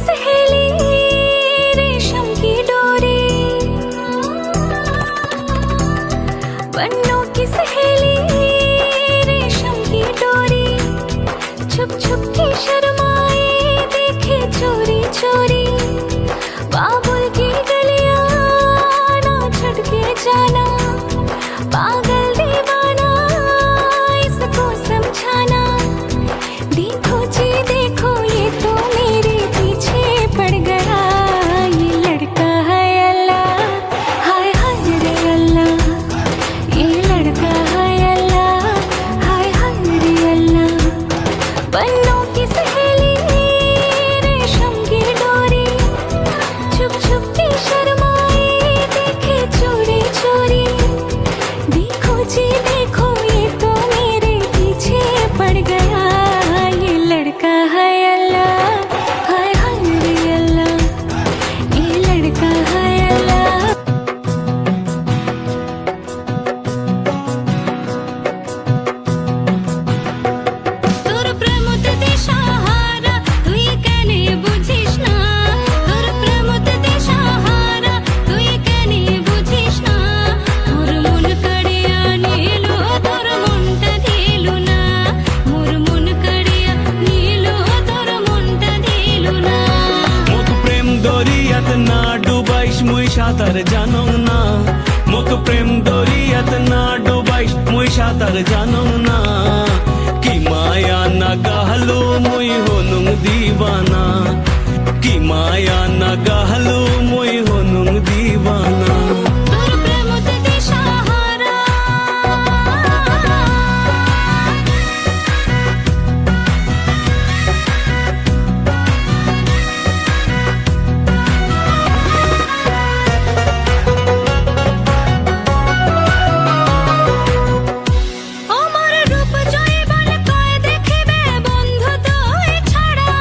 सहेली रेशम की डोरी, बन्नों की सहेली रेशम की डोरी, छुप छुप के शर्माए देखे चोरी चोरी, बाबुल की गलियां ना छटके जाना, पागल दीवाना इसको समझाना, देखो जी देखो ये तो मेरे पीछे पड़ गया, ये लड़का है अल्लाह, हाय हाय रे अल्लाह, ये लड़का है अल्लाह, हाय हाय रे अल्लाह। बन्नों की सहेली रेशम की डोरी, छुप छुप के शर्माए देखे चोरी चोरी, देखो जी देखो ये तो मेरे पीछे पड़ गया, ये लड़का है अल्लाह, हाय हाय रे अल्लाह, ये लड़का है अल्लाह। তোর প্রেমতে দিশাহারা তুই কেনে বুঝিস না, তোর প্রেমতে দিশাহারা তুই কেনে বুঝিস না, মোর মন কাড়িয়া নিল তোর মনটা দিল না, মোর মন কাড়িয়া নিল তোর মনটা দিল না। মোক প্রেম দরিয়াত না ডুবাইস মুই সাঁতার জানো না, মোক প্রেম দরিয়াত না ডুবাইস মুই সাঁতার জানো না, কি মায়া না গাহলো মুই হনুং দিবানা, কি মায়া না গাহলো মুই হনুং দিবানা। তোর প্রেমতে দিশাহারা আমার রূপ জয় বল কয় দেখিবে বন্ধু তুই ছাড়া,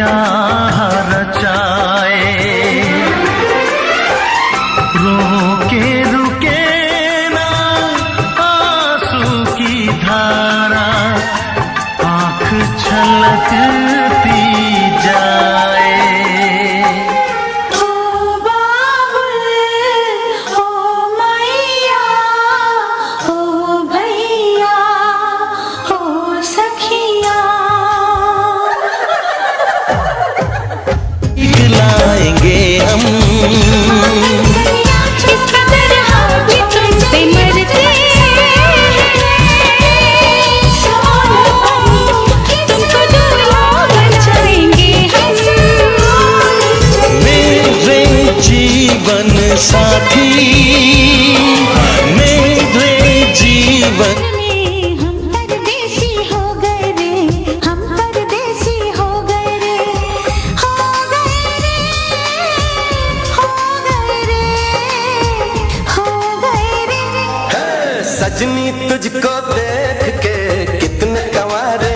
राह रचाए। रोके रुके ना आंसू की धारा, आंख छलकती जाए। ओ बाबुल, ओ मैया, ओ भैया, ओ सखिया, लाएंगे हम इस कदर हम भी तुम पे मरते तुमको दूल्हा बचाएंगे हम। मेरे जीवन साथी, मेरे जीवन। हम परदेसी हो गए रे, हम परदेसी हो गए रे, हो गए रे, हो गए रे, हो गए रे। सजनी तुझको देख